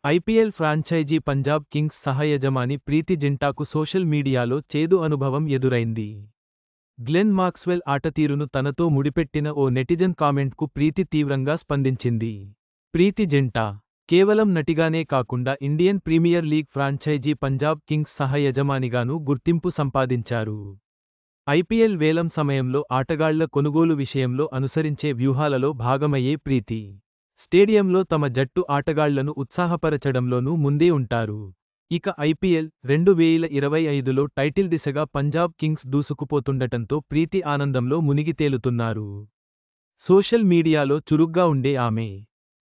IPL franchise Punjab Kings సహయజమాని ప్రీతి జింటాకు social మీడియాలో చేదు అనుభవం ఎదురైంది. గ్లెన్ మాక్స్వెల్ ఆటతీరును తనతో ముడిపెట్టిన ఓ నెటిజన్ కామెంట్కు ప్రీతి తీవ్రంగా స్పందించింది. ప్రీతి జింటా కేవలం నటిగానే కాకుండా Indian premier league franchisee Punjab kings సహయజమానిగానూ గుర్తింపు సంపాదించారు. ఐపీఎల్ వేలం సమయంలో ఆటగాళ్ల కొనుగోలు విషయంలో అనుసరించే వ్యూహాలలో భాగమయ్యే ప్రీతి స్టేడియంలో తమ జట్టు ఆటగాళ్లను ఉత్సాహపరచడంలోనూ ముందే ఉంటారు. ఇక ఐపీఎల్ 2025లో టైటిల్ దిశగా పంజాబ్ కింగ్స్ దూసుకుపోతుండటంతో ప్రీతి ఆనందంలో మునిగితేలుతున్నారు. సోషల్ మీడియాలో చురుగ్గా ఉండే ఆమె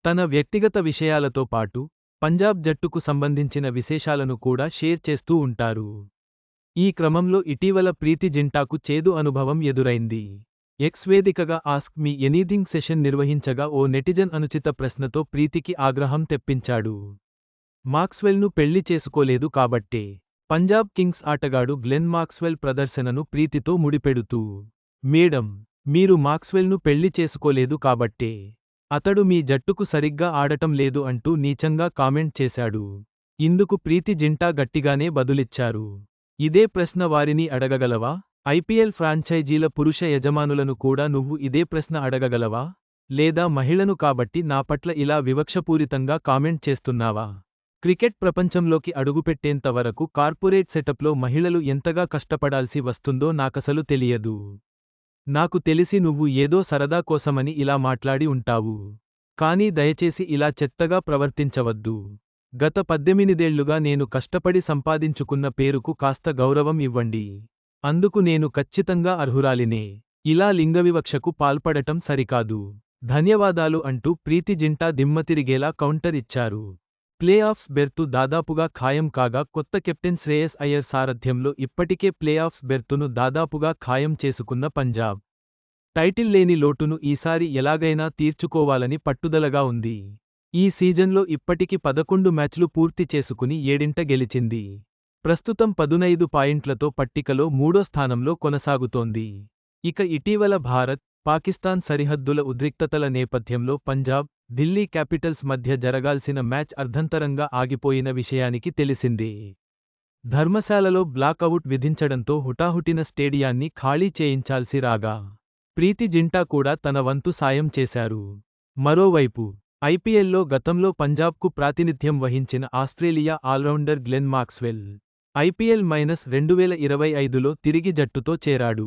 తన వ్యక్తిగత విషయాలతో పాటు పంజాబ్ జట్టుకు సంబంధించిన విశేషాలను కూడా షేర్ చేస్తూ ఉంటారు. ఈ క్రమంలో ఇటీవల ప్రీతి జింటాకు చేదు అనుభవం ఎదురైంది. ఎక్స్ వేదికగా ఆస్క్ మీ ఎనీథింగ్ సెషన్ నిర్వహించగా ఓ నెటిజన్ అనుచిత ప్రశ్నతో ప్రీతికి ఆగ్రహం తెప్పించాడు. మాక్స్వెల్ను పెళ్లి చేసుకోలేదు కాబట్టే పంజాబ్ కింగ్స్ ఆటగాడు గ్లెన్ మాక్స్వెల్ ప్రదర్శనను ప్రీతితో ముడిపెడుతూ, మేడం, మీరు మాక్స్వెల్ను పెళ్లి చేసుకోలేదు కాబట్టే అతడు మీ జట్టుకు సరిగ్గా ఆడటం లేదు అంటూ నీచంగా కామెంట్ చేశాడు. ఇందుకు ప్రీతి జింటా గట్టిగానే బదులిచ్చారు. ఇదే ప్రశ్న వారిని అడగగలవా? ఐపీఎల్ ఫ్రాంచైజీల పురుష యజమానులను కూడా నువ్వు ఇదే ప్రశ్న అడగగలవా? లేదా మహిళను కాబట్టి నా పట్ల ఇలా వివక్షపూరితంగా కామెంట్ చేస్తున్నావా? క్రికెట్ ప్రపంచంలోకి అడుగుపెట్టేంత వరకు కార్పొరేట్ సెటప్లో మహిళలు ఎంతగా కష్టపడాల్సి వస్తుందో నాకసలు తెలియదు. నాకు తెలిసి నువ్వు ఏదో సరదా కోసమని ఇలా మాట్లాడి ఉంటావు. కానీ దయచేసి ఇలా చెత్తగా ప్రవర్తించవద్దు. గత 18 ఏళ్లుగా నేను కష్టపడి సంపాదించుకున్న పేరుకు కాస్త గౌరవం ఇవ్వండి. అందుకు నేను ఖచ్చితంగా అర్హురాలినే. ఇలా లింగవివక్షకు పాల్పడటం సరికాదు. ధన్యవాదాలు అంటూ ప్రీతి జింటా దిమ్మతిరిగేలా కౌంటర్ ఇచ్చారు. ప్లే ఆఫ్స్ బెర్తు దాదాపుగా ఖాయం కాగా కొత్త కెప్టెన్ శ్రేయస్ అయ్యర్ సారథ్యంలో ఇప్పటికే ప్లే ఆఫ్స్ బెర్తును దాదాపుగా ఖాయం చేసుకున్న పంజాబ్ టైటిల్ లేని లోటును ఈసారి ఎలాగైనా తీర్చుకోవాలని పట్టుదలగా ఉంది. ఈ సీజన్లో ఇప్పటికి 11 మ్యాచ్లు పూర్తి చేసుకుని 7 గెలిచింది. ప్రస్తుతం 15 పాయింట్లతో పట్టికలో 3వ స్థానంలో కొనసాగుతోంది. ఇక ఇటీవల భారత్, పాకిస్తాన్ సరిహద్దుల ఉద్రిక్తతల నేపథ్యంలో పంజాబ్, ఢిల్లీ క్యాపిటల్స్ మధ్య జరగాల్సిన మ్యాచ్ అర్ధంతరంగా ఆగిపోయిన విషయానికి తెలిసిందే. ధర్మశాలలో బ్లాకౌట్ విధించడంతో హుటాహుటిన స్టేడియాన్ని ఖాళీ చేయించాల్సి రాగా ప్రీతి జింటా కూడా తన వంతు సాయం చేశారు. మరోవైపు ఐపీఎల్లో గతంలో పంజాబ్కు ప్రాతినిధ్యం వహించిన ఆస్ట్రేలియా ఆల్రౌండర్ గ్లెన్ మాక్స్వెల్ IPL-2025లో తిరిగి జట్టుతో చేరాడు.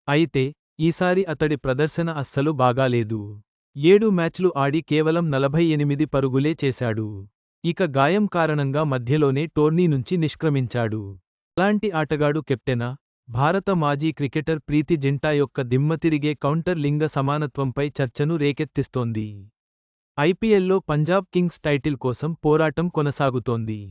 అయితే ఈసారి అతడి ప్రదర్శన అస్సలు బాగాలేదు. 7 మ్యాచ్లు ఆడి కేవలం 48 పరుగులే చేశాడు. ఇక గాయం కారణంగా మధ్యలోనే టోర్నీ నుంచి నిష్క్రమించాడు. అలాంటి ఆటగాడు కెప్టెనా? భారత మాజీ క్రికెటర్ ప్రీతి జింటా యొక్క దిమ్మతిరిగే కౌంటర్ లింగ సమానత్వంపై చర్చను రేకెత్తిస్తోంది. ఐపీఎల్లో పంజాబ్ కింగ్స్ టైటిల్ కోసం పోరాటం కొనసాగుతోంది.